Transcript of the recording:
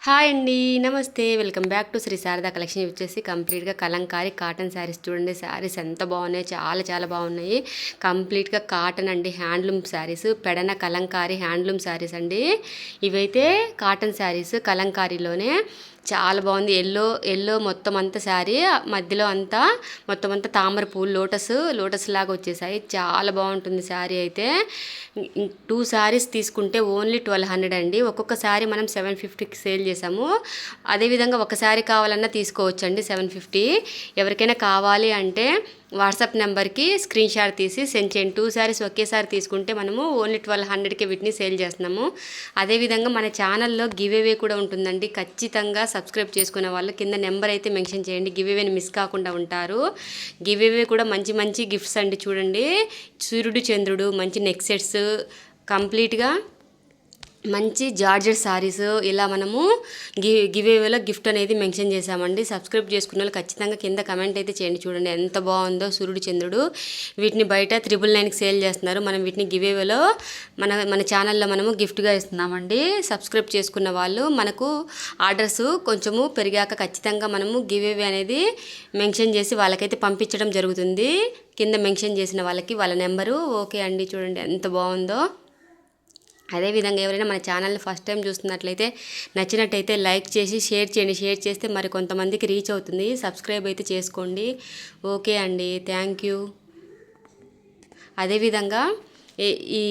Hi అండి, నమస్తే. Welcome back to Shri Sharada collection. వచ్చేసి కంప్లీట్గా కలంకారీ కాటన్ శారీస్. చూడండి శారీస్ ఎంత బాగున్నాయి, చాలా చాలా బాగున్నాయి. కంప్లీట్గా కాటన్ అండి, హ్యాండ్లూమ్ శారీస్. పెడన కలంకారీ హ్యాండ్లూమ్ శారీస్ అండి. ఇవైతే కాటన్ శారీస్ కలంకారీలోనే చాలా బాగుంది. ఎల్లో ఎల్లో మొత్తం అంతా శారీ, మధ్యలో అంతా మొత్తం అంతా తామర పూలు లోటస్ లాగా వచ్చేసాయి. చాలా బాగుంటుంది శారీ అయితే. 2 శారీస్ తీసుకుంటే ఓన్లీ 1200 అండి. ఒక్కొక్క శారీ మనం 750కి సేల్ చేసాము. అదేవిధంగా ఒక శారీ కావాలన్నా తీసుకోవచ్చండి 750. ఎవరికైనా కావాలి అంటే వాట్సాప్ నెంబర్కి స్క్రీన్ షాట్ తీసి సెండ్ చేయండి. 2 శారీస్ ఒకేసారి తీసుకుంటే మనము ఓన్లీ 1200కి వీటిని సేల్ చేస్తున్నాము. అదేవిధంగా మన ఛానల్లో గివ్ అవే కూడా ఉంటుందండి. ఖచ్చితంగా సబ్స్క్రైబ్ చేసుకునే వాళ్ళు కింద నెంబర్ అయితే మెన్షన్ చేయండి. గివ్ అవేని మిస్ కాకుండా ఉంటారు. గివ్ అవే కూడా మంచి మంచి గిఫ్ట్స్ అండి. చూడండి, సూర్యుడు చంద్రుడు మంచి నెక్ సెట్స్, కంప్లీట్గా మంచి జార్జెట్ శారీస్ ఇలా మనము గివేవేలో గిఫ్ట్ అనేది మెన్షన్ చేశామండి. సబ్స్క్రైబ్ చేసుకున్న వాళ్ళు ఖచ్చితంగా కింద కమెంట్ అయితే చేయండి. చూడండి ఎంత బాగుందో సూర్యుడు చంద్రుడు. వీటిని బయట 999కి సేల్ చేస్తున్నారు. మనం వీటిని గివేవేలో మన ఛానల్లో మనము గిఫ్ట్గా ఇస్తున్నామండి. సబ్స్క్రైబ్ చేసుకున్న వాళ్ళు మనకు ఆర్డర్స్ కొంచెము పెరిగాక ఖచ్చితంగా మనము గివేవే అనేది మెన్షన్ చేసి వాళ్ళకైతే పంపించడం జరుగుతుంది. కింద మెన్షన్ చేసిన వాళ్ళకి వాళ్ళ నెంబరు. ఓకే అండి, చూడండి ఎంత బాగుందో. అదేవిధంగా ఎవరైనా మన ఛానల్ని ఫస్ట్ టైం చూస్తున్నట్లయితే నచ్చినట్టయితే లైక్ చేసి షేర్ చేయండి. షేర్ చేస్తే మరి కొంతమందికి రీచ్ అవుతుంది. సబ్స్క్రైబ్ అయితే చేసుకోండి. ఓకే అండి, థ్యాంక్ యూ. అదేవిధంగా ఈ